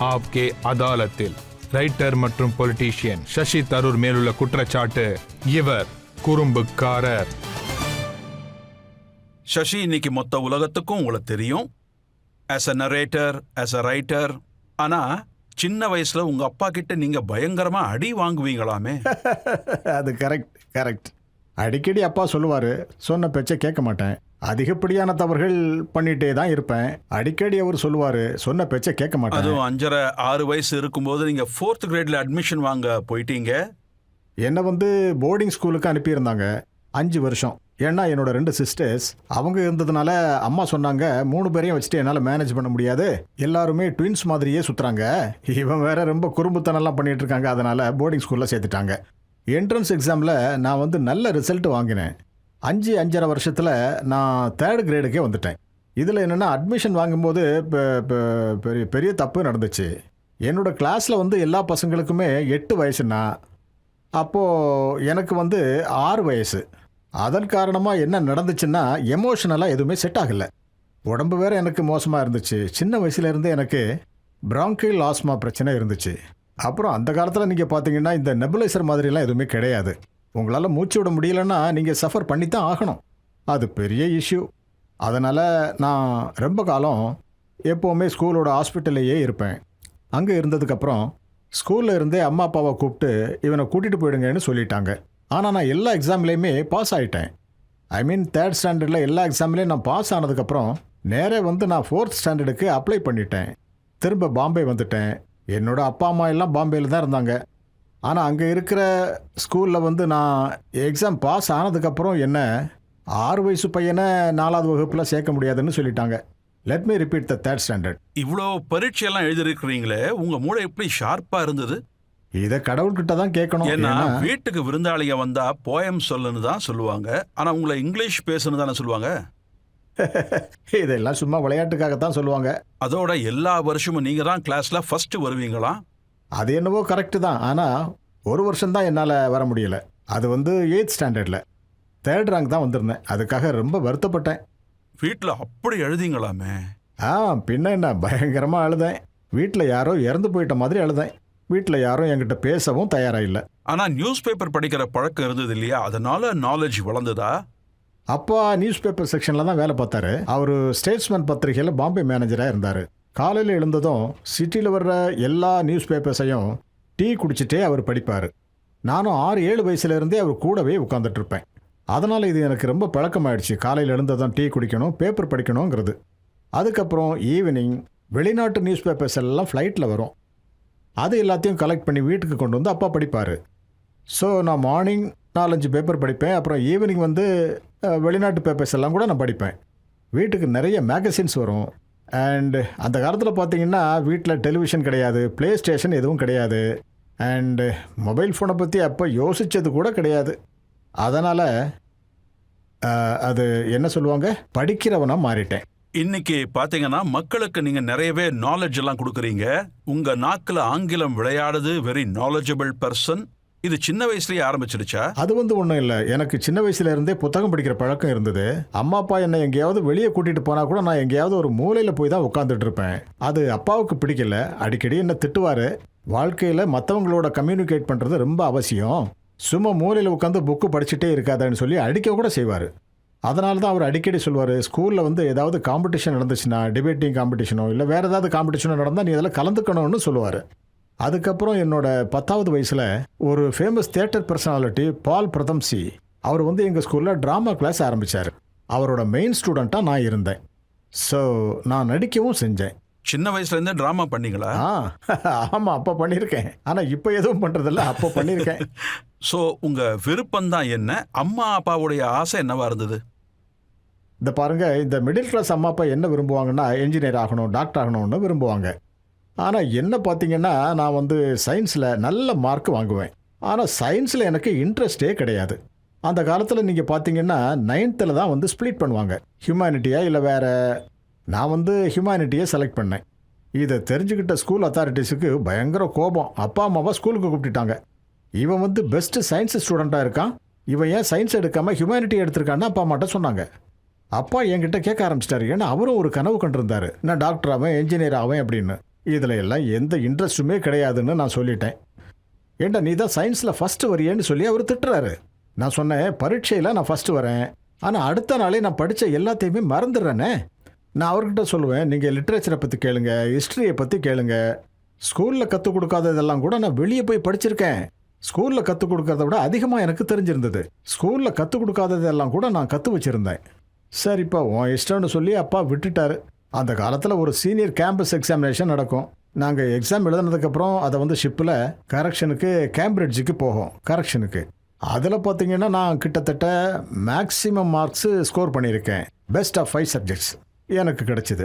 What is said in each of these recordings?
ஆப்கே அதாலத்தில் writer மற்றும் politician Sasi Tharoor மேலுள்ள குற்றச்சாட்டு, இவர் குறும்புக்காரர். சசி இன்னைக்கு மொத்த உலகத்துக்கும் உங்களை தெரியும், as a narrator, as a writer. ஆனா சின்ன வயசுல உங்க அப்பா கிட்ட நீங்க பயங்கரமா அடி வாங்குவீங்களாமே? அது கரெக்ட். அடிக்கடி அப்பா சொல்லுவாரு, சொன்ன பேச்சை கேட்க மாட்டேன், அதிகப்படியான தவறுகள் பண்ணிட்டே தான் இருப்பேன். அடிக்கடி அவர் சொல்லுவாரு, சொன்ன பேச்சை கேட்க மாட்டேன். அதுவும் 5.5 6 வயசு இருக்கும்போது நீங்க 4th கிரேட்ல அட்மிஷன் வாங்க போயிட்டீங்க. என்னை வந்து போர்டிங் ஸ்கூலுக்கு அனுப்பியிருந்தாங்க 5 வருஷம். ஏன்னா என்னோட 2 சிஸ்டர்ஸ் அவங்க இருந்ததுனால அம்மா சொன்னாங்க, 3 பேரையும் வச்சுட்டு என்னால் மேனேஜ் பண்ண முடியாது, எல்லாருமே ட்வின்ஸ் மாதிரியே சுற்றுறாங்க, இவன் வேற ரொம்ப குறும்புத்தனம்லாம் பண்ணிட்டு இருக்காங்க, அதனால போர்டிங் ஸ்கூலில் சேர்த்துட்டாங்க. என்ட்ரன்ஸ் எக்ஸாமில் நான் வந்து நல்ல ரிசல்ட் வாங்கினேன். 5.5 வருஷத்தில் நான் 3rd கிரேடுக்கே வந்துட்டேன். இதில் என்னென்னா அட்மிஷன் வாங்கும்போது பெரிய தப்பு நடந்துச்சு. என்னோட கிளாஸில் வந்து எல்லா பசங்களுக்குமே 8 வயசுன்னா, அப்போது எனக்கு வந்து 6 வயசு. அதன் காரணமாக என்ன நடந்துச்சுன்னா, எமோஷனலாக எதுவுமே செட் ஆகலை. உடம்பு வேறு எனக்கு மோசமாக இருந்துச்சு. சின்ன வயசுலேருந்தே எனக்கு பிராங்கைல் ஆஸ்மா பிரச்சனை இருந்துச்சு. அப்புறம் அந்த காலத்தில் நீங்கள் பார்த்தீங்கன்னா இந்த நெபுலைசர் மாதிரிலாம் எதுவுமே கிடையாது. உங்களால் மூச்சு விட முடியலன்னா நீங்கள் சஃபர் பண்ணி தான் ஆகணும். அது பெரிய இஷ்யூ. அதனால் நான் ரொம்ப காலம் எப்போவுமே ஸ்கூலோட ஹாஸ்பிட்டல்லையே இருப்பேன். அங்கே இருந்ததுக்கப்புறம் ஸ்கூலில் இருந்தே அம்மா அப்பாவை கூப்பிட்டு இவனை கூட்டிகிட்டு போயிடுங்கன்னு சொல்லிட்டாங்க. ஆனால் நான் எல்லா எக்ஸாம்லேயுமே பாஸ் ஆகிட்டேன். ஐ மீன் 3rd ஸ்டாண்டர்டில் எல்லா எக்ஸாம்லேயும் நான் பாஸ் ஆனதுக்கப்புறம் நேரே வந்து நான் 4th ஸ்டாண்டர்டுக்கு அப்ளை பண்ணிட்டேன். திரும்ப பாம்பே வந்துட்டேன். என்னோட அப்பா அம்மா எல்லாம் பாம்பேயில் தான் இருந்தாங்க. ஆனால் அங்கே இருக்கிற ஸ்கூலில் வந்து நான் எக்ஸாம் பாஸ் ஆனதுக்கப்புறம் என்ன 6 வயசு பையனை 4வது வகுப்பில் சேர்க்க முடியாதுன்னு சொல்லிட்டாங்க. Let me repeat the 3rd standard. இவ்வளோ பரீட்சையெல்லாம் எழுதிருக்கிறீங்களே, உங்க மூளை எப்படி ஷார்ப்பா இருந்தது? இதை கடவுள்கிட்ட தான் கேட்கணும். ஏன்னா வீட்டுக்கு விருந்தாளிங்க வந்தா போயம் சொல்லுன்னு தான் சொல்லுவாங்க, ஆனா உங்களை இங்கிலீஷ் பேசுன்னு தானே சொல்லுவாங்க. இதெல்லாம் சும்மா விளையாட்டுக்காகத்தான் சொல்லுவாங்க. அதோட எல்லா வருஷமும் நீங்க தான் கிளாஸ்ல ஃபர்ஸ்ட் வருவீங்களா? அது என்னவோ கரெக்டு தான். ஆனால் ஒரு வருஷம்தான் என்னால் வர முடியல. அது வந்து 8th ஸ்டாண்டர்டில் 3rd ரேங்க் தான் வந்திருந்தேன். அதுக்காக ரொம்ப வருத்தப்பட்டேன். வீட்டில் அப்படி எழுதிங்களாமே? பின்ன என்ன, பயங்கரமாக அழுதேன். வீட்டில் யாரோ இறந்து போயிட்ட மாதிரி அழுதேன். வீட்டில் யாரும் என்கிட்ட பேசவும் தயாராக இல்லை. ஆனால் நியூஸ் பேப்பர் படிக்கிற பழக்கம் இருந்தது இல்லையா, அதனால நாலேஜ் வளர்ந்ததா? அப்பா நியூஸ் பேப்பர் செக்ஷனில் தான் வேலை பார்த்தாரு. அவர் ஸ்டேட்ஸ்மேன் பத்திரிகையில் பாம்பே மேனேஜராக இருந்தார். காலையில் எழுந்ததும் சிட்டியில் வர்ற எல்லா நியூஸ் பேப்பர்ஸையும் டீ குடிச்சிட்டே அவர் படிப்பார். நானும் 6-7 வயசுலேருந்தே அவர் கூடவே உட்காந்துட்டு இருப்பேன். அதனால் இது எனக்கு ரொம்ப பழக்கமாயிடுச்சு. காலையில் எழுந்ததும் டீ குடிக்கணும், பேப்பர் படிக்கணுங்கிறது. அதுக்கப்புறம் ஈவினிங் வெளிநாட்டு நியூஸ் பேப்பர்ஸ் எல்லாம் ஃப்ளைட்டில் வரும். அது எல்லாத்தையும் கலெக்ட் பண்ணி வீட்டுக்கு கொண்டு வந்து அப்பா படிப்பார். ஸோ நான் மார்னிங் 4-5 பேப்பர் படிப்பேன். அப்புறம் ஈவினிங் வந்து வெளிநாட்டு பேப்பர்ஸ் எல்லாம் கூட நான் படிப்பேன். வீட்டுக்கு நிறைய மேகசின்ஸ் வரும். அண்டு அந்த காலத்தில் பார்த்தீங்கன்னா வீட்டில் டெலிவிஷன் கிடையாது, ப்ளே ஸ்டேஷன் எதுவும் கிடையாது, அண்டு மொபைல் ஃபோனை பற்றி அப்போ யோசித்தது கூட கிடையாது. அதனால் அது என்ன சொல்லுவாங்க, படிக்கிறவனாக மாறிட்டேன். இன்னைக்கு பாத்தீங்கன்னா மக்களுக்கு நீங்க நிறையவே நாலேஜ் எல்லாம் கொடுக்குறீங்க. உங்க நாக்குல ஆங்கிலம் விளையாடுது. Very knowledgeable person. இது சின்ன வயசுலயே ஆரம்பிச்சிருச்சா? அது வந்து ஒன்றும் இல்லை. எனக்கு சின்ன வயசுல இருந்தே புத்தகம் படிக்கிற பழக்கம் இருந்தது. அம்மா அப்பா என்னை எங்கேயாவது வெளியே கூட்டிட்டு போனா கூட நான் எங்கேயாவது ஒரு மூலையில போய் தான் உட்காந்துட்டு இருப்பேன். அது அப்பாவுக்கு பிடிக்கல. அடிக்கடி என்ன திட்டுவாரு. வாழ்க்கையில மற்றவங்களோட கம்யூனிகேட் பண்றது ரொம்ப அவசியம், சும்மா மூலையில உட்காந்து புக்கு படிச்சுட்டே இருக்காதான்னு சொல்லி அடிக்க கூட செய்வார். அதனால தான் அவர் அடிக்கடி சொல்லுவார், ஸ்கூலில் வந்து ஏதாவது காம்படிஷன் நடந்துச்சுன்னா, டிபேட்டிங் காம்படிஷனோ இல்லை வேறு ஏதாவது காம்படிஷனோ நடந்தால் நீ அதில் கலந்துக்கணும்னு சொல்லுவார். அதுக்கப்புறம் என்னோட 10வது வயசில் ஒரு ஃபேமஸ் தியேட்டர் பர்சனாலிட்டி பால் பிரதம்சி, அவர் வந்து எங்கள் ஸ்கூலில் ட்ராமா கிளாஸ் ஆரம்பித்தார். அவரோட மெயின் ஸ்டூடெண்ட்டாக நான் இருந்தேன். ஸோ நான் நடிக்கவும் செஞ்சேன். சின்ன வயசுலேருந்தே ட்ராமா பண்ணீங்களா? ஆமாம், அப்போ பண்ணியிருக்கேன். ஆனால் இப்போ எதுவும் பண்ணுறதில்ல, அப்போ பண்ணியிருக்கேன். ஸோ உங்கள் விருப்பம்தான் என்ன? அம்மா அப்பாவுடைய ஆசை என்னவா இருந்தது? இந்த பாருங்கள், இந்த மிடில் கிளாஸ் அம்மா அப்பா என்ன விரும்புவாங்கன்னா, என்ஜினியர் ஆகணும், டாக்டர் ஆகணும்னு விரும்புவாங்க. ஆனால் என்ன பார்த்தீங்கன்னா, நான் வந்து சயின்ஸில் நல்ல மார்க் வாங்குவேன். ஆனால் சயின்ஸில் எனக்கு இன்ட்ரெஸ்டே கிடையாது. அந்த காலத்தில் நீங்கள் பார்த்தீங்கன்னா 9th தான் வந்து ஸ்ப்ளிட் பண்ணுவாங்க, ஹியூமனிட்டியா இல்லை வேறு. நான் வந்து ஹியூமனிட்டியை செலக்ட் பண்ணேன். இதை தெரிஞ்சுக்கிட்ட ஸ்கூல் அத்தாரிட்டிஸுக்கு பயங்கர கோபம். அப்பா அம்மாவை ஸ்கூலுக்கு கூப்பிட்டுட்டாங்க. இவன் வந்து பெஸ்ட்டு சயின்ஸ் ஸ்டூடெண்ட்டாக இருக்கான், இவன் ஏன் சயின்ஸ் எடுக்காமல் ஹியூமனிட்டி எடுத்திருக்கான்னு அப்பா அம்மாட்ட சொன்னாங்க. அப்பா என்கிட்ட கேட்க ஆரம்பிச்சிட்டாரு. ஏன்னா அவரும் ஒரு கனவு கண்டிருந்தார், நான் டாக்டர் ஆவேன், என்ஜினியர் ஆவேன் அப்படின்னு. இதில் எல்லாம் எந்த இன்ட்ரெஸ்ட்டுமே கிடையாதுன்னு நான் சொல்லிட்டேன். ஏண்டா நீ தான் சயின்ஸில் ஃபஸ்ட்டு வரியேன்னு சொல்லி அவர் திட்டுறாரு. நான் சொன்னேன், பரீட்சையில் நான் ஃபஸ்ட்டு வரேன், ஆனால் அடுத்த நாளே நான் படித்த எல்லாத்தையுமே மறந்துடுறேனே. நான் அவர்கிட்ட சொல்லுவேன், நீங்கள் லிட்ரேச்சரை பற்றி கேளுங்க, ஹிஸ்ட்ரியை பற்றி கேளுங்க, ஸ்கூலில் கற்றுக் கொடுக்காததெல்லாம் கூட நான் வெளியே போய் படிச்சிருக்கேன். ஸ்கூலில் கற்றுக் கொடுக்கறத விட அதிகமாக எனக்கு தெரிஞ்சிருந்தது. ஸ்கூலில் கற்றுக் கொடுக்காததெல்லாம் கூட நான் கற்று வச்சுருந்தேன். சரிப்பா உன் இஷ்டம்னு சொல்லி அப்பா விட்டுட்டாரு. அந்த காலத்தில் ஒரு சீனியர் கேம்பஸ் எக்ஸாமினேஷன் நடக்கும். நாங்கள் எக்ஸாம் எழுதுனதுக்கப்புறம் அதை வந்து ஷிப்பில் கரெக்ஷனுக்கு கேம்பிரிட்ஜுக்கு போகும் கரெக்ஷனுக்கு. அதில் பார்த்தீங்கன்னா நான் கிட்டத்தட்ட மேக்ஸிமம் மார்க்ஸு ஸ்கோர் பண்ணியிருக்கேன். பெஸ்ட் ஆஃப் 5 சப்ஜெக்ட்ஸ் எனக்கு கிடைச்சிது.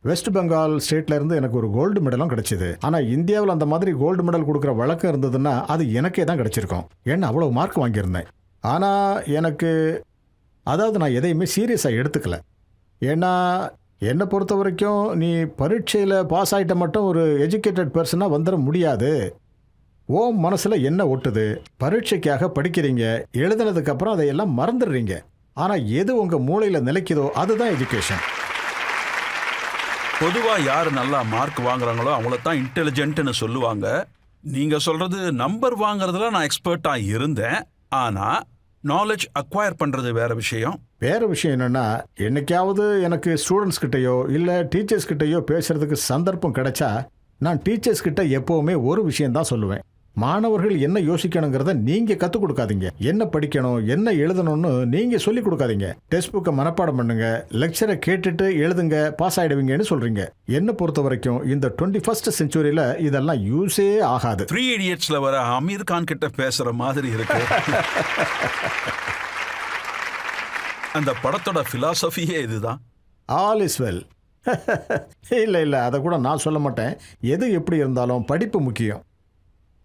வெஸ்ட் பெங்கால் ஸ்டேட்லேருந்து எனக்கு ஒரு கோல்டு மெடலும் கிடைச்சிது. ஆனால் இந்தியாவில் அந்த மாதிரி கோல்டு மெடல் கொடுக்குற வழக்கம் இருந்ததுன்னா அது எனக்கே தான் கிடைச்சிருக்கும். ஏன்னா அவ்வளோ மார்க் வாங்கியிருந்தேன். ஆனால் எனக்கு அதாவது நான் எதையுமே சீரியஸாக எடுத்துக்கல. ஏன்னா என்னை பொறுத்த வரைக்கும் நீ பரீட்சையில் பாஸ் ஆகிட்ட மட்டும் ஒரு எஜுகேட்டட் பர்சனாக வந்துட முடியாது. ஓ மனசில் என்ன ஒட்டுது, பரீட்சைக்காக படிக்கிறீங்க, எழுதுனதுக்கப்புறம் அதையெல்லாம் மறந்துடுறீங்க. ஆனால் எது உங்கள் மூளையில் நிலைக்குதோ அதுதான் எஜுகேஷன். பொதுவாக யார் நல்லா மார்க் வாங்குறாங்களோ அவங்கள தான் இன்டெலிஜென்ட்னு சொல்லுவாங்க. நீங்கள் சொல்கிறது நம்பர் வாங்குறதுல நான் எக்ஸ்பர்ட்டாக இருந்தேன். ஆனால் நாலேஜ் அக்வயர் பண்ணுறது வேற விஷயம். வேறு விஷயம் என்னென்னா, என்னைக்காவது எனக்கு ஸ்டூடெண்ட்ஸ் கிட்டேயோ இல்லை டீச்சர்ஸ் கிட்டேயோ பேசுகிறதுக்கு சந்தர்ப்பம் கிடைச்சா நான் டீச்சர்ஸ் கிட்ட எப்போவுமே ஒரு விஷயந்தான் சொல்லுவேன். மாணவர்கள் என்ன யோசிக்கணுங்கிறத நீங்கள் கற்றுக் கொடுக்காதீங்க. என்ன படிக்கணும், என்ன எழுதணும்னு நீங்கள் சொல்லிக் கொடுக்காதீங்க. டெக்ஸ்ட் புக்கை மனப்பாடம் பண்ணுங்க, லெக்சரை கேட்டுட்டு எழுதுங்க, பாஸ் ஆகிடுவீங்கன்னு சொல்கிறீங்க. என்னை பொறுத்த வரைக்கும் இந்த 21st செஞ்சுரியில் இதெல்லாம் யூஸே ஆகாது. 3 Idiotsல வர அமீர் கான் கிட்ட பேசுகிற மாதிரி இருக்கு. அந்த படத்தோட ஃபிலாசபியே இதுதான். All is well. இல்லை அதை கூட நான் சொல்ல மாட்டேன். எது எப்படி இருந்தாலும் படிப்பு முக்கியம்.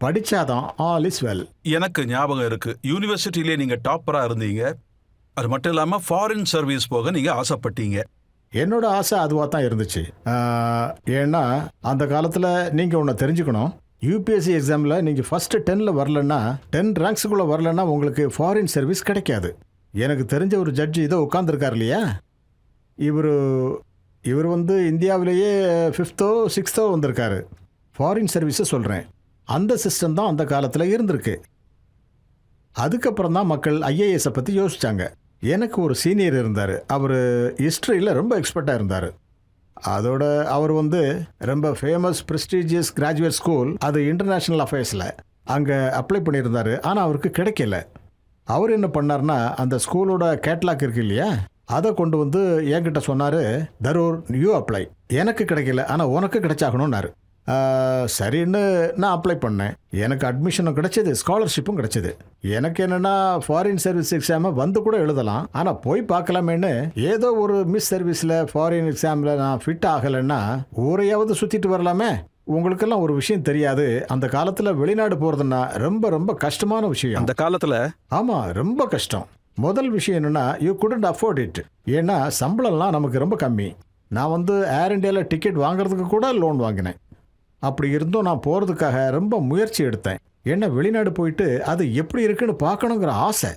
படிச்சாதான் ஆல் இஸ் வெல். எனக்கு ஞாபகம் இருக்கு, யூனிவர்சிட்டியிலே நீங்க டாப்பரா இருந்தீங்க. அது மட்டும் இல்லாம ஃபாரின் சர்வீஸ் போக நீங்க ஆசைப்பட்டீங்க. என்னோட ஆசை அதுவாக தான் இருந்துச்சு. ஏன்னா அந்த காலத்தில் நீங்கள் ஒன்று தெரிஞ்சுக்கணும். யூபிஎஸ்சி எக்ஸாமில் நீங்கள் ஃபஸ்ட்டு 10ல் வரலன்னா, 10 ரேங்க்ஸுக்குள்ளே வரலன்னா உங்களுக்கு ஃபாரின் சர்வீஸ் கிடைக்காது. எனக்கு தெரிஞ்ச ஒரு ஜட்ஜி இதோ உட்காந்துருக்கார் இல்லையா, இவர் வந்து இந்தியாவிலேயே 5th or 6th வந்திருக்காரு. ஃபாரின் சர்வீஸை சொல்கிறேன். அந்த சிஸ்டம் தான் அந்த காலத்தில் இருந்திருக்கு. அதுக்கப்புறம் தான் மக்கள் ஐஏஎஸை பற்றி யோசித்தாங்க. எனக்கு ஒரு சீனியர் இருந்தார். அவர் ஹிஸ்ட்ரியில் ரொம்ப எக்ஸ்பர்ட்டாக இருந்தார். அதோட அவர் வந்து ரொம்ப ஃபேமஸ் ப்ரெஸ்டீஜியஸ் கிராஜுவேட் ஸ்கூல், அது இன்டர்நேஷ்னல் அஃபேர்ஸில் அங்கே அப்ளை பண்ணியிருந்தார். ஆனால் அவருக்கு கிடைக்கல. அவர் என்ன பண்ணார்னா, அந்த ஸ்கூலோட கேட்லாக் இருக்கு இல்லையா, அதை கொண்டு வந்து என்கிட்ட சொன்னார், தரூர் யூ அப்ளை. எனக்கு கிடைக்கல, ஆனால் உனக்கு கிடைச்சாகணும்னாரு. சரின்னு நான் அப்ளை பண்ணேன். எனக்கு அட்மிஷனும் கிடைச்சது, ஸ்காலர்ஷிப்பும் கிடைச்சது. எனக்கு என்னென்னா, ஃபாரின் சர்வீஸ் எக்ஸாமை வந்து கூட எழுதலாம், ஆனால் போய் பார்க்கலாமேன்னு ஏதோ ஒரு மிஸ் சர்வீஸில் ஃபாரின் எக்ஸாமில் நான் ஃபிட் ஆகலைன்னா ஊரையாவது சுற்றிட்டு வரலாமே. உங்களுக்கெல்லாம் ஒரு விஷயம் தெரியாது, அந்த காலத்தில் வெளிநாடு போகிறதுன்னா ரொம்ப ரொம்ப கஷ்டமான விஷயம். அந்த காலத்தில் ஆமாம், ரொம்ப கஷ்டம். முதல் விஷயம் என்னென்னா, யூ குடண்ட் அஃபோர்ட் இட். ஏன்னா சம்பளம்லாம் நமக்கு ரொம்ப கம்மி. நான் வந்து ஏர் இண்டியாவில் டிக்கெட் வாங்குறதுக்கு கூட லோன் வாங்கினேன். அப்படி இருந்தும் நான் போகிறதுக்காக ரொம்ப முயற்சி எடுத்தேன். ஏன்னா வெளிநாடு போயிட்டு அது எப்படி இருக்குன்னு பார்க்கணுங்கிற ஆசை.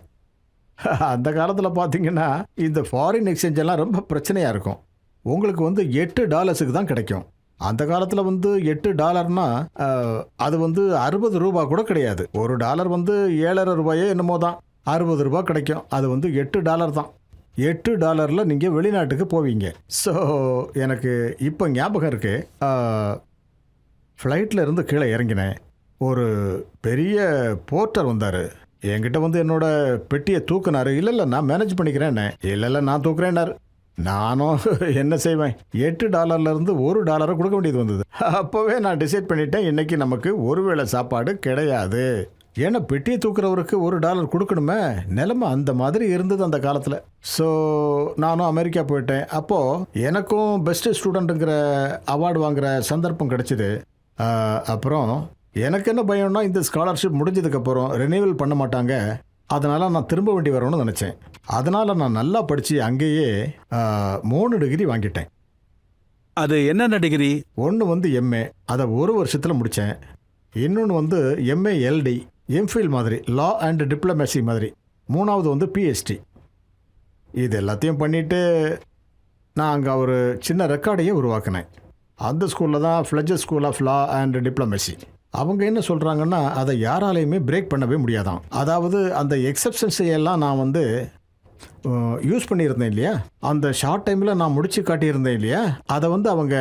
அந்த காலத்தில் பார்த்தீங்கன்னா இந்த ஃபாரின் எக்ஸ்சேஞ்ச் எல்லாம் ரொம்ப பிரச்சனையாக இருக்கும். உங்களுக்கு வந்து $8 தான் கிடைக்கும். அந்த காலத்தில் வந்து $8 அது வந்து 60 ரூபா கூட கிடையாது. $1 வந்து 7.5 ரூபாயோ என்னமோ தான். 60 ரூபா கிடைக்கும். அது வந்து $8 தான். $8 நீங்கள் வெளிநாட்டுக்கு போவீங்க. ஸோ எனக்கு இப்போ ஞாபகம் இருக்குது, ஃப்ளைட்டில் இருந்து கீழே இறங்கினேன். ஒரு பெரிய போர்ட்டர் வந்தார். என்கிட்ட வந்து என்னோட பெட்டியை தூக்குனாரு. இல்லை நான் மேனேஜ் பண்ணிக்கிறேன்னே. இல்லை நான் தூக்குறேன்னாரு. நானும் என்ன செய்வேன், $8 $1 கொடுக்க வேண்டியது வந்தது. அப்போவே நான் டிசைட் பண்ணிட்டேன், இன்னைக்கு நமக்கு ஒருவேளை சாப்பாடு கிடையாது. ஏன்னா பெட்டியை தூக்குறவருக்கு $1 கொடுக்கணுமே. நிலைமை அந்த மாதிரி இருந்தது அந்த காலத்தில். ஸோ நானும் அமெரிக்கா போயிட்டேன். அப்போது எனக்கும் பெஸ்ட் ஸ்டூடெண்ட்டுங்கிற அவார்டு வாங்குகிற சந்தர்ப்பம் கிடைச்சிது. அப்புறம் எனக்கு என்ன பயம்னா, இந்த ஸ்காலர்ஷிப் முடிஞ்சதுக்கப்புறம் ரெனியூவல் பண்ண மாட்டாங்க. அதனால் நான் திரும்ப வேண்டி வரணும்னு நினச்சேன். அதனால் நான் நல்லா படித்து அங்கேயே 3 டிகிரி வாங்கிட்டேன். அது என்னென்ன டிகிரி? ஒன்று வந்து எம்ஏ, அதை 1 வருஷத்தில் முடித்தேன். இன்னொன்று வந்து எம்ஏ எல்டி, எம்ஃபில் மாதிரி, லா அண்ட் டிப்ளமேசி மாதிரி. 3வது வந்து பிஹெச்டி. இது எல்லாத்தையும் பண்ணிவிட்டு நான் அங்கே ஒரு சின்ன ரெக்கார்டையே உருவாக்கினேன். அந்த ஸ்கூலில் தான் Fletcher school of law and diplomacy. அவங்க என்ன சொல்கிறாங்கன்னா அதை யாராலையுமே பிரேக் பண்ணவே முடியாதான். அதாவது அந்த எக்ஸப்ஷன்ஸை எல்லாம் நான் வந்து யூஸ் பண்ணியிருந்தேன் இல்லையா, அந்த ஷார்ட் டைமில் நான் முடிச்சு காட்டியிருந்தேன் இல்லையா, அதை வந்து அவங்க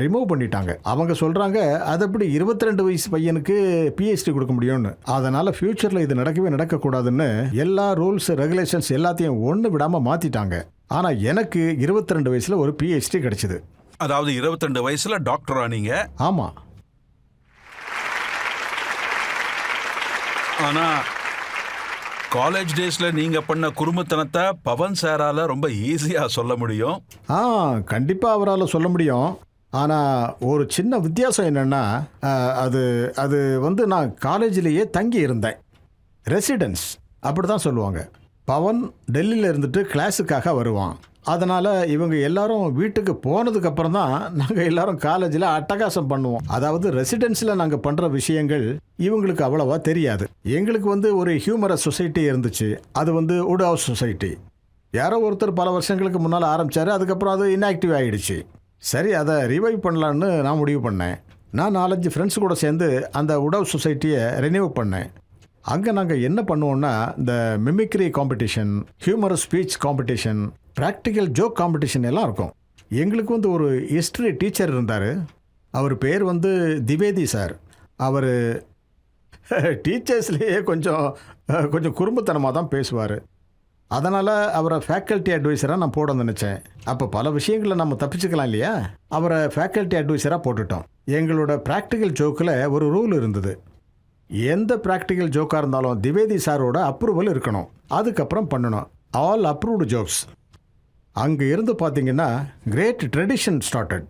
ரிமூவ் பண்ணிட்டாங்க. அவங்க சொல்கிறாங்க அதை எப்படி 22 வயசு பையனுக்கு பிஹெச்டி கொடுக்க முடியும்னு. அதனால் ஃப்யூச்சரில் இது நடக்கக்கூடாதுன்னு எல்லா ரூல்ஸ் ரெகுலேஷன்ஸ் எல்லாத்தையும் ஒன்று விடாமல் மாற்றிட்டாங்க. ஆனால் எனக்கு 22 வயசில் ஒரு பிஹெச்டி கிடைச்சிது. அதாவது 22 வயசுல டாக்டரா நீங்க? ஆமாம். ஆனா காலேஜ் டேஸ்ல நீங்க பண்ண குறும்புத்தனத்தை பவன் சாரால ரொம்ப ஈஸியா சொல்ல முடியும். கண்டிப்பாக அவரால் சொல்ல முடியும். ஆனால் ஒரு சின்ன வித்தியாசம் என்னென்னா, அது வந்து நான் காலேஜிலேயே தங்கி இருந்தேன். ரெசிடென்ஸ் அப்படி தான் சொல்லுவாங்க. பவன் டெல்லியில் இருந்துட்டு கிளாஸுக்காக வருவான். அதனால் இவங்க எல்லாரும் வீட்டுக்கு போனதுக்கப்புறம் தான் நாங்கள் எல்லாரும் காலேஜில் அட்டகாசம் பண்ணுவோம். அதாவது ரெசிடென்ஸில் நாங்கள் பண்ணுற விஷயங்கள் இவங்களுக்கு அவ்வளவா தெரியாது. எங்களுக்கு வந்து ஒரு ஹியூமரஸ் சொசைட்டி இருந்துச்சு. அது வந்து வுட் ஹவுஸ் சொசைட்டி. யாரோ ஒருத்தர் பல வருஷங்களுக்கு முன்னால் ஆரம்பித்தார். அதுக்கப்புறம் அது இன்ஆக்டிவ் ஆகிடுச்சு. சரி, அதை ரிவைவ் பண்ணலான்னு நான் முடிவு பண்ணேன். நான் 4-5 ஃப்ரெண்ட்ஸ் கூட சேர்ந்து அந்த வுட் ஹவுஸ் சொசைட்டியை ரெனியூ பண்ணேன். அங்கே நாங்கள் என்ன பண்ணுவோன்னா, இந்த mimicry competition, humorous speech competition, practical joke competition எல்லாம் இருக்கும். எங்களுக்கு வந்து ஒரு ஹிஸ்ட்ரி டீச்சர் இருந்தார். அவர் பேர் வந்து திவேதி சார். அவர் டீச்சர்ஸ்லேயே கொஞ்சம் குறும்புத்தனமாக தான் பேசுவார். அதனால் அவரை ஃபேக்கல்ட்டி அட்வைஸராக நான் போட நினச்சேன். அப்போ பல விஷயங்களை நம்ம தப்பிச்சுக்கலாம் இல்லையா, அவரை ஃபேக்கல்ட்டி அட்வைஸராக போட்டுட்டோம். எங்களோட ப்ராக்டிக்கல் ஜோக்கில் ஒரு ரூல் இருந்தது. எந்த ப்ராக்டிக்கல் ஜோக்காக இருந்தாலும் திவேதி சாரோட அப்ரூவல் இருக்கணும். அதுக்கப்புறம் பண்ணணும். All approved jokes. அங்கே இருந்து பார்த்தீங்கன்னா கிரேட் ட்ரெடிஷன் ஸ்டார்டட்.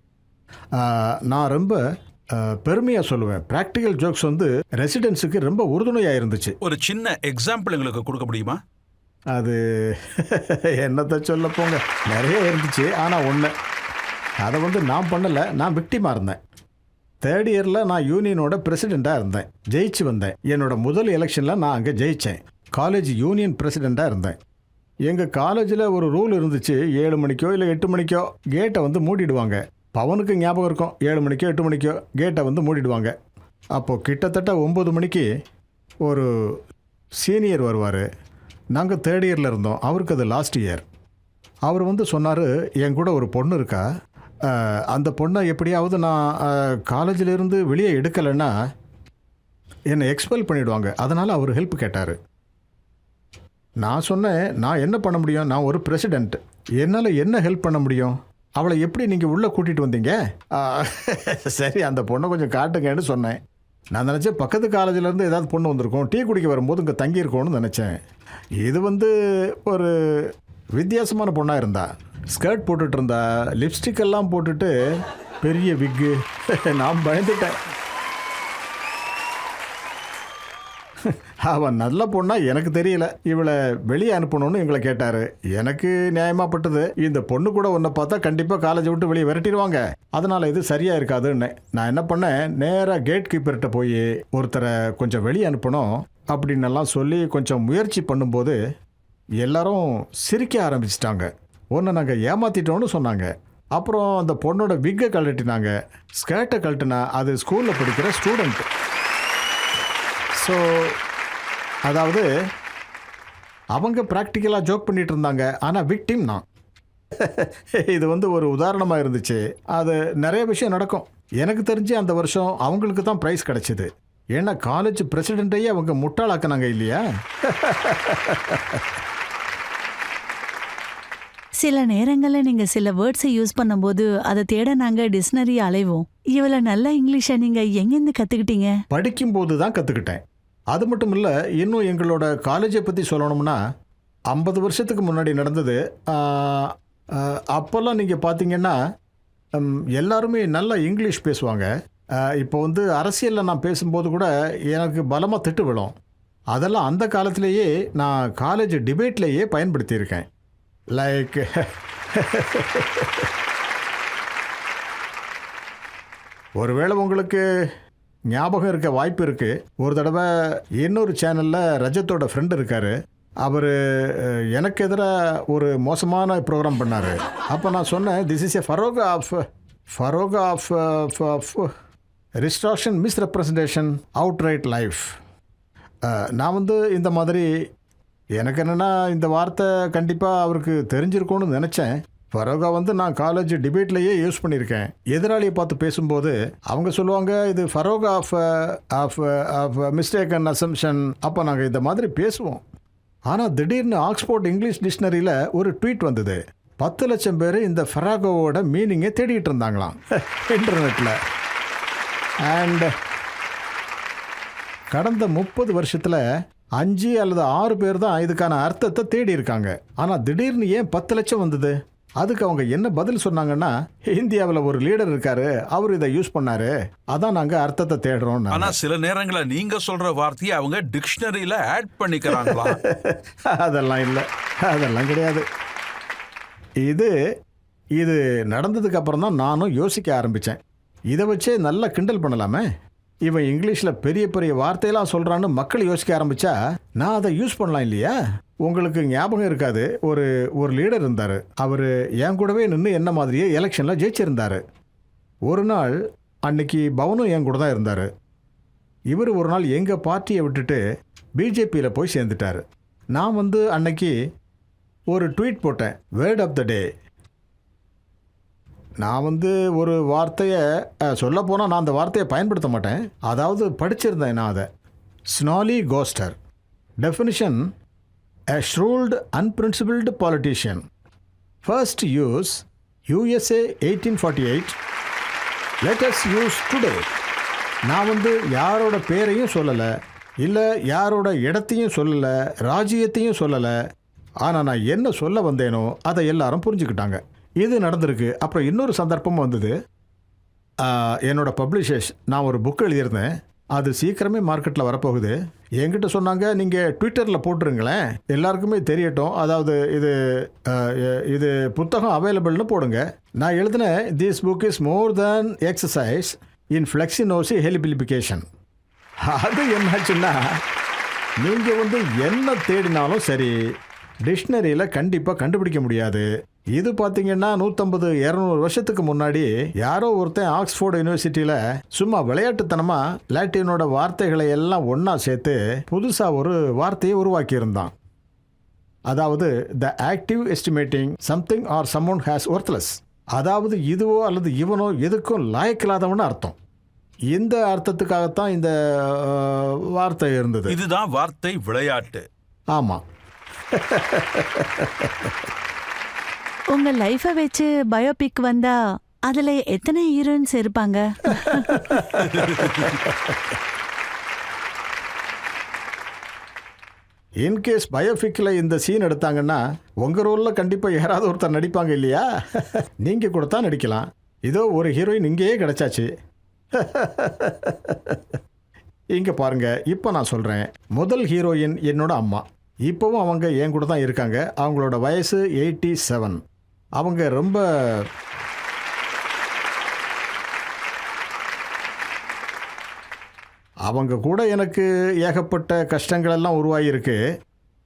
நான் ரொம்ப பெருமையாக சொல்லுவேன். ப்ராக்டிக்கல் ஜோக்ஸ் வந்து ரெசிடென்ஸுக்கு ரொம்ப உறுதுணையாக இருந்துச்சு. ஒரு சின்ன எக்ஸாம்பிள் எங்களுக்கு கொடுக்க முடியுமா? அது என்னத்தை சொல்ல போங்க, நிறைய இருந்துச்சு. ஆனால் ஒன்று, அதை வந்து நான் பண்ணலை, நான் விக்டிமாக இருந்தேன். 3rd இயரில் நான் யூனியனோட பிரசிடெண்ட்டாக இருந்தேன். ஜெயிச்சு வந்தேன். என்னோட முதல் எலெக்ஷனில் நான் அங்கே ஜெயித்தேன். காலேஜ் யூனியன் பிரசிடெண்ட்டாக இருந்தேன். எங்கள் காலேஜில் ஒரு ரூல் இருந்துச்சு. 7 மணிக்கோ இல்லை 8 மணிக்கோ கேட்டை வந்து மூடிடுவாங்க. பவனுக்கு ஞாபகம் இருக்கும், 7 மணிக்கோ 8 மணிக்கோ கேட்டை வந்து மூடிடுவாங்க. அப்போது கிட்டத்தட்ட 9 மணிக்கு ஒரு சீனியர் வருவார். நாங்கள் 3rd இயரில் இருந்தோம். அவருக்கு அது லாஸ்ட் இயர். அவர் வந்து சொன்னார், என் கூட ஒரு பொண்ணு இருக்கா, அந்த பொண்ணை எப்படியாவது நான் காலேஜிலேருந்து வெளியே எடுக்கலைன்னா என்னை எக்ஸ்பெல் பண்ணிவிடுவாங்க. அதனால் அவர் ஹெல்ப் கேட்டார். நான் சொன்னேன், நான் என்ன பண்ண முடியும், நான் ஒரு பிரசிடெண்ட், என்னால் என்ன ஹெல்ப் பண்ண முடியும், அவளை எப்படி நீங்கள் உள்ளே கூட்டிகிட்டு வந்தீங்க? சரி, அந்த பொண்ணை கொஞ்சம் காட்டுங்கன்னு சொன்னேன். நான் நினச்சேன் பக்கத்து காலேஜிலேருந்து ஏதாவது பொண்ணு வந்திருக்கோம், டீ குடிக்க வரும்போது இங்கே தங்கியிருக்கோன்னு நினச்சேன். இது வந்து ஒரு வித்தியாசமான பொண்ணாக இருந்தா. ஸ்கர்ட் போட்டுட்டு இருந்தா, லிப்ஸ்டிக் எல்லாம் போட்டுட்டு, பெரிய விக்கு. நான் பயந்துட்டேன். அவன் நல்ல பொண்ணா எனக்கு தெரியல. இவளை வெளியே அனுப்பணும்னு எங்களை கேட்டார். எனக்கு நியாயமாகப்பட்டது. இந்த பொண்ணு கூட உன்னை பார்த்தா கண்டிப்பாக காலேஜை விட்டு வெளியே விரட்டிடுவாங்க, அதனால் இது சரியாக இருக்காதுன்னு நான் என்ன பண்ணேன், நேராக கேட் கீப்பர்கிட்ட போய் ஒருத்தரை கொஞ்சம் வெளியே அனுப்பணும் அப்படின்னெல்லாம் சொல்லி கொஞ்சம் முயற்சி பண்ணும்போது எல்லாரும் சிரிக்க ஆரம்பிச்சிட்டாங்க. ஒன்று நாங்கள் ஏமாற்றிட்டோன்னு சொன்னாங்க. அப்புறம் அந்த பொண்ணோட விக்கை கழட்டினாங்க. ஸ்கர்ட்டை கழட்டினா அது ஸ்கூலில் படிக்கிற ஸ்டூடெண்ட். ஸோ அதாவது அவங்க ப்ராக்டிக்கலாக ஜோக் பண்ணிகிட்டு இருந்தாங்க, ஆனால் விக்டிம் நான். இது வந்து ஒரு உதாரணமாக இருந்துச்சு. அது நிறைய விஷயம் நடக்கும். எனக்கு தெரிஞ்சு அந்த வருஷம் அவங்களுக்கு தான் ப்ரைஸ் கிடச்சிது. ஏன்னா காலேஜ் பிரசிடெண்ட்டையே அவங்க முட்டாளாக்குனாங்க இல்லையா. சில நேரங்களில் நீங்கள் சில வேர்ட்ஸை யூஸ் பண்ணும்போது அதை தேட நாங்கள் டிக்ஷனரி அலைவோம். இவ்வளோ நல்ல இங்கிலீஷை நீங்கள் எங்கேருந்து கற்றுக்கிட்டீங்க? படிக்கும்போது தான் கற்றுக்கிட்டேன். அது மட்டும் இல்லை, இன்னும் எங்களோட காலேஜை பற்றி சொல்லணும்னா 50 வருஷத்துக்கு முன்னாடி நடந்தது. அப்போல்லாம் நீங்கள் பார்த்தீங்கன்னா எல்லாருமே நல்லா இங்கிலீஷ் பேசுவாங்க. இப்போ வந்து அரசியலில் நான் பேசும்போது கூட எனக்கு பலமாக திட்டு விழும். அதெல்லாம் அந்த காலத்திலேயே நான் காலேஜ் டிபேட்லேயே பயன்படுத்தியிருக்கேன். லைக் ஒருவேளை உங்களுக்கு ஞாபகம் இருக்க வாய்ப்பு இருக்குது. ஒரு தடவை இன்னொரு சேனலில் ரஜத்தோட ஃப்ரெண்டு இருக்கார். அவர் எனக்கு எதிராக ஒரு மோசமான ப்ரோக்ராம் பண்ணார். அப்போ நான் சொன்னேன், this is a farrago of farrago of distortion misrepresentation outright lies. நான் வந்து இந்த மாதிரி எனக்கு என்னென்னா இந்த வார்த்தை கண்டிப்பாக அவருக்கு தெரிஞ்சிருக்கும்னு நினச்சேன். ஃபரோகா வந்து நான் காலேஜ் டிபேட்லேயே யூஸ் பண்ணியிருக்கேன். எதிராளியை பார்த்து பேசும்போது அவங்க சொல்லுவாங்க இது farrago of of of mistaken assumption. அப்போ நாங்கள் இந்த மாதிரி பேசுவோம். ஆனால் திடீர்னு ஆக்ஸ்போர்ட் இங்கிலீஷ் டிக்ஷனரியில் ஒரு ட்வீட் வந்தது. 10 லட்சம் பேர் இந்த ஃபராகோவோட மீனிங்கை தேடிட்டு இருந்தாங்களாம் இன்டர்நெட்டில். அண்ட் கடந்த 30 வருஷத்தில் 5 அல்லது 6 பேர் தான் இதுக்கான அர்த்தத்தை தேடி இருக்காங்க. ஆனால் திடீர்னு ஏன் 10 லட்சம் வந்தது? அதுக்கு அவங்க என்ன பதில் சொன்னாங்கன்னா, இந்தியாவில் ஒரு லீடர் இருக்காரு, அவர் இதை யூஸ் பண்ணாரு, அதான் நாங்கள் அர்த்தத்தை தேடுறோம். ஆனா சில நேரங்களில் நீங்க சொல்ற வார்த்தையை அவங்க டிக்ஷனரியில ஆட் பண்ணிக்கிறாங்களா? அதெல்லாம் இல்லை, அதெல்லாம் கிடையாது. இது நடந்ததுக்கு அப்புறம் தான் நானும் யோசிக்க ஆரம்பித்தேன். இதை வச்சே நல்லா கிண்டல் பண்ணலாமே. இவன் இங்கிலீஷில் பெரிய பெரிய வார்த்தையெல்லாம் சொல்கிறான்னு மக்கள் யோசிக்க ஆரம்பித்தா நான் அதை யூஸ் பண்ணலாம் இல்லையா? உங்களுக்கு ஞாபகம் இருக்காது, ஒரு லீடர் இருந்தார். அவர் என் கூடவே நின்று என்ன மாதிரியே எலெக்ஷனில் ஜெயிச்சிருந்தார். ஒரு நாள் அன்னைக்கு பவனும் என் கூட தான் இருந்தார். இவர் ஒரு நாள் எங்கள் பார்ட்டியை விட்டுட்டு பிஜேபியில் போய் சேர்ந்துட்டார். நான் வந்து அன்னைக்கு ஒரு ட்வீட் போட்டேன், வேர்ட் ஆஃப் த டே. நான் வந்து ஒரு வார்த்தையை சொல்லப்போனால் நான் அந்த வார்த்தையை பயன்படுத்த மாட்டேன். அதாவது படிச்சிருந்தேன் நான் அதை. Snollygoster. Definition: a shrewd, unprincipled politician. First use USA 1848. Let us use today. நான் வந்து யாரோட பேரையும் சொல்லலை, இல்லை யாரோட இடத்தையும் சொல்லலை, ராஜ்யத்தையும் சொல்லலை. ஆனால் நான் என்ன சொல்ல வந்தேனோ அதை எல்லாரும் புரிஞ்சுக்கிட்டாங்க. இது நடந்திருக்கு. அப்புறம் இன்னொரு சந்தர்ப்பம் வந்தது. என்னோட பப்ளிஷர்ஸ், நான் ஒரு புக் எழுதியிருந்தேன், அது சீக்கிரமே மார்க்கெட்டில் வரப்போகுது. என்கிட்ட சொன்னாங்க, நீங்கள் ட்விட்டரில் போட்டுருங்களேன், எல்லாருக்குமே தெரியட்டும். அதாவது இது புத்தகம் அவைலபிள்னு போடுங்க. நான் எழுதினேன், this book is more than exercise in floccinaucinihilipilification. அது என்னாச்சுன்னா, நீங்கள் வந்து என்ன தேடினாலும் சரி டிக்ஷனரியில் கண்டிப்பாக கண்டுபிடிக்க முடியாது. இது பார்த்தீங்கன்னா 150-200 வருஷத்துக்கு முன்னாடி யாரோ ஒருத்தன் ஆக்ஸ்போர்ட் யூனிவர்சிட்டியில் சும்மா விளையாட்டுத்தனமாக லாட்டினோட வார்த்தைகளை எல்லாம் ஒன்றா சேர்த்து புதுசாக ஒரு வார்த்தையை உருவாக்கியிருந்தான். அதாவது த active estimating something R someone has worthless. அதாவது இதுவோ அல்லது இவனோ எதுக்கும் லாயக்கில்லாதவன்னு அர்த்தம். இந்த அர்த்தத்துக்காகத்தான் இந்த வார்த்தை இருந்தது. இதுதான் வார்த்தை விளையாட்டு. ஆமாம். உங்க லைஃபை வச்சு பயோபிக் வந்தா அதுல எத்தனை ஹீரோயின்ஸ் இருப்பாங்க? இன்கேஸ் பயோபிக்கில் இந்த சீன் எடுத்தாங்கன்னா உங்கள் ரோலில் கண்டிப்பாக யாராவது ஒருத்தர் நடிப்பாங்க இல்லையா? நீங்கள் கூட தான் நடிக்கலாம். இதோ ஒரு ஹீரோயின் இங்கேயே கிடைச்சாச்சு. இங்கே பாருங்க, இப்போ நான் சொல்கிறேன். முதல் ஹீரோயின் என்னோட அம்மா. இப்போவும் அவங்க என் கூட தான் இருக்காங்க. அவங்களோட வயசு 87. அவங்க ரொம்ப அவங்க கூட எனக்கு ஏகப்பட்ட கஷ்டங்களெல்லாம் உருவாகியிருக்கு.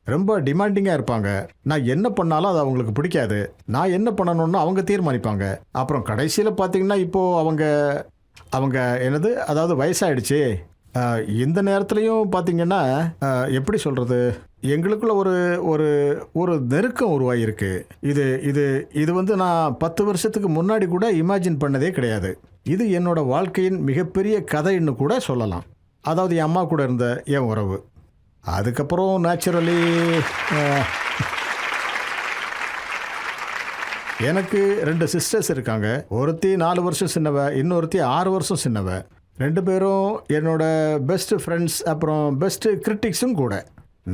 ரொம்ப டிமாண்டிங்காக இருப்பாங்க. நான் என்ன பண்ணாலும் அது அவங்களுக்கு பிடிக்காது. நான் என்ன பண்ணணும்னு அவங்க தீர்மானிப்பாங்க. அப்புறம் கடைசியில் பார்த்தீங்கன்னா இப்போது அவங்க என்னது, அதாவது வயசாயிடுச்சு. இந்த நேரத்துலையும் பார்த்தீங்கன்னா எப்படி சொல்கிறது, எங்களுக்குள்ள ஒரு நெருக்கம் உருவாகியிருக்கு. இது வந்து நான் 10 வருஷத்துக்கு முன்னாடி கூட இமேஜின் பண்ணதே கிடையாது. இது என்னோட வாழ்க்கையின் மிகப்பெரிய கதைன்னு கூட சொல்லலாம். அதாவது என் அம்மா கூட இருந்த என் உறவு. அதுக்கப்புறம் நேச்சுரலி எனக்கு 2 சிஸ்டர்ஸ் இருக்காங்க. ஒருத்தி 4 வருஷம் சின்னவ, இன்னொருத்தி 6 வருஷம் சின்னவ. 2 பேரும் என்னோட பெஸ்ட் ஃப்ரெண்ட்ஸ், அப்புறம் பெஸ்ட் கிரிட்டிக்ஸும் கூட.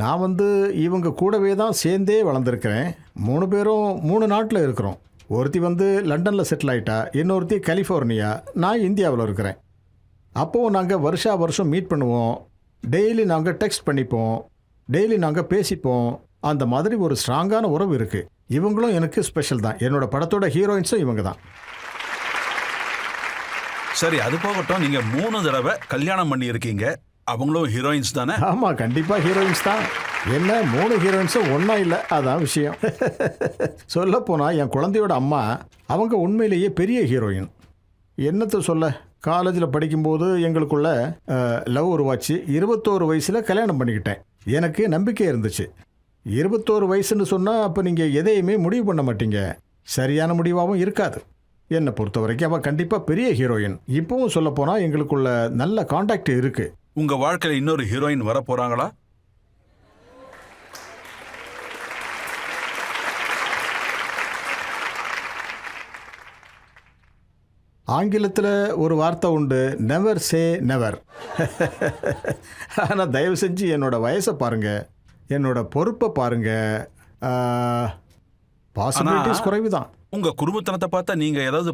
நான் வந்து இவங்க கூடவே தான் சேர்ந்தே வளர்ந்துருக்கிறேன். 3 பேரும் 3 நாட்டில் இருக்கிறோம். ஒருத்தி வந்து லண்டனில் செட்டில் ஆகிட்டா, இன்னொருத்தி கலிஃபோர்னியா, நான் இந்தியாவில் இருக்கிறேன். அப்போது நாங்கள் வருஷம் மீட் பண்ணுவோம். டெய்லி நாங்கள் டெக்ஸ்ட் பண்ணிப்போம், டெய்லி நாங்கள் பேசிப்போம். அந்த மாதிரி ஒரு ஸ்ட்ராங்கான உறவு இருக்குது. இவங்களும் எனக்கு ஸ்பெஷல் தான். என்னோட படத்தோட ஹீரோயின்ஸும் இவங்க தான். சரி, அது போகட்டும். நீங்க 3 தடவை கல்யாணம் பண்ணி இருக்கீங்க. அவங்களும் ஹீரோயின்ஸ் தானே? ஆமாம், கண்டிப்பாக ஹீரோயின்ஸ் தான். என்ன 3 ஹீரோயின்ஸும் ஒன்றா இல்லை, அதான் விஷயம். சொல்லப்போனால் என் குழந்தையோட அம்மா அவங்க உண்மையிலேயே பெரிய ஹீரோயின். என்னத்தை சொல்ல, காலேஜில் படிக்கும்போது எங்களுக்குள்ள லவ் உருவாச்சு. 21 வயசில் கல்யாணம் பண்ணிக்கிட்டேன். எனக்கு நம்பிக்கை இருந்துச்சு. 21 வயசுன்னு சொன்னால் அப்போ நீங்கள் எதையுமே முடிவு பண்ண மாட்டீங்க. சரியான முடிவாகவும் இருக்காது. என்னை பொறுத்த வரைக்கும் அவள் கண்டிப்பாக பெரிய ஹீரோயின். இப்போவும் சொல்லப்போனால் எங்களுக்குள்ள நல்ல காண்டாக்ட் இருக்குது. உங்க வாழ்க்கையில இன்னொரு ஹீரோயின் வர போறாங்களா? ஆங்கிலத்தில் ஒரு வார்த்தை உண்டு, நெவர் சே நெவர். ஆனால் தயவு செஞ்சு என்னோட வயசை பாருங்க, என்னோட பொறுப்பை பாருங்க. பாசிபிலிட்டிஸ் குறைவு தான். உங்க குடும்பத்தனத்தை பார்த்தா நீங்க ஏதாவது